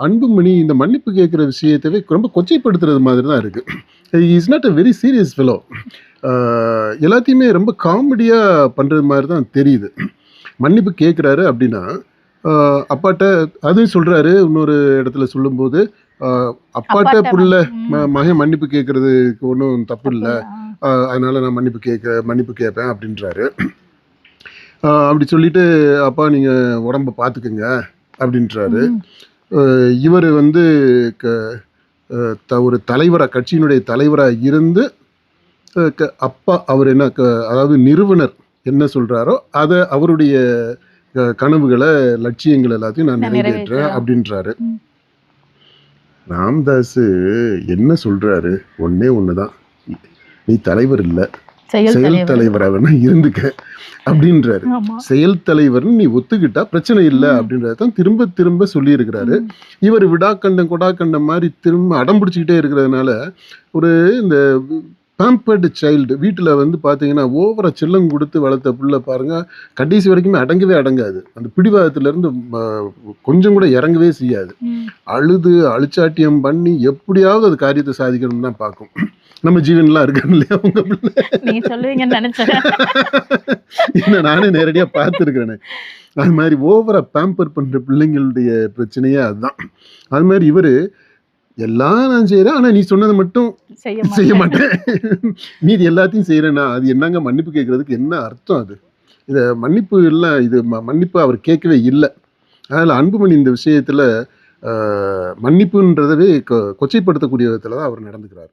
அன்புமணி இந்த மன்னிப்பு கேட்குற விஷயத்தவே ரொம்ப கொச்சைப்படுத்துறது மாதிரி தான் இருக்கு. Is not a very serious fellow. எல்லாத்தையுமே ரொம்ப காமெடியாக பண்ணுறது மாதிரி தான் தெரியுது. மன்னிப்பு கேட்குறாரு அப்படின்னா அப்பாட்ட அதுவும் சொல்கிறாரு இன்னொரு இடத்துல சொல்லும்போது, அப்பாட்ட புள்ள மகன் மன்னிப்பு கேட்குறதுக்கு ஒன்றும் தப்பு இல்லை, அதனால நான் மன்னிப்பு கேட்பேன் அப்படின்றாரு. அப்படி சொல்லிட்டு அப்பா நீங்கள் உடம்ப பார்த்துக்குங்க அப்படின்றாரு. இவர் வந்து ஒரு தலைவராக கட்சியினுடைய தலைவராக இருந்து அப்பா அவர் என்ன அதாவது நிறுவனர் என்ன சொல்கிறாரோ அதை அவருடைய கனவுகளை லட்சியங்கள் எல்லாத்தையும் நான் நிறைவேற்றேன் அப்படின்றாரு. ராமதாஸ் என்ன சொல்றாரு, ஒன்னே ஒண்ணுதான், நீ தலைவர் இல்லை, செயல் தலைவராக இருந்துக்க அப்படின்றாரு. செயல் தலைவர்னு நீ ஒத்துக்கிட்டா பிரச்சனை இல்லை அப்படின்றதான் திரும்ப திரும்ப சொல்லி இருக்கிறாரு. இவர் விடாக்கண்டம் கொடாக்கண்டம் மாதிரி திரும்ப அடம் பிடிச்சிக்கிட்டே இருக்கிறதுனால ஒரு இந்த பேம்பர்டு சைல்டு வீட்டில் வந்து பார்த்தீங்கன்னா ஓவராக செல்லம் கொடுத்து வளர்த்த பிள்ளை பாருங்கள் கடைசி வரைக்குமே அடங்கவே அடங்காது. அந்த பிடிவாதத்துலேருந்து கொஞ்சம் கூட இறங்கவே செய்யாது. அழுது அழிச்சாட்டியம் பண்ணி எப்படியாவது அது காரியத்தை சாதிக்கணும்னு தான் பார்க்கும். நம்ம ஜீவன்லாம் இருக்காங்க இல்லையா உங்க பிள்ளை, என்ன நானே நேரடியாக பார்த்துருக்கிறேனே. அது மாதிரி ஓவராக பேம்பர் பண்ணுற பிள்ளைங்களுடைய பிரச்சனையே அதுதான். அது மாதிரி இவர் எல்லாம் நான் செய்கிறேன், ஆனால் நீ சொன்னதை மட்டும் செய்ய மாட்டேன், மீதி எல்லாத்தையும் செய்கிறேன்னா அது என்னங்க மன்னிப்பு கேட்குறதுக்கு என்ன அர்த்தம்? அது இதை மன்னிப்பு இல்லை, இது மன்னிப்பு அவர் கேட்கவே இல்லை. அதனால் அன்புமணி இந்த விஷயத்தில் மன்னிப்புன்றதவே கொச்சைப்படுத்தக்கூடிய விதத்தில் தான் அவர் நடந்துக்கிறார்.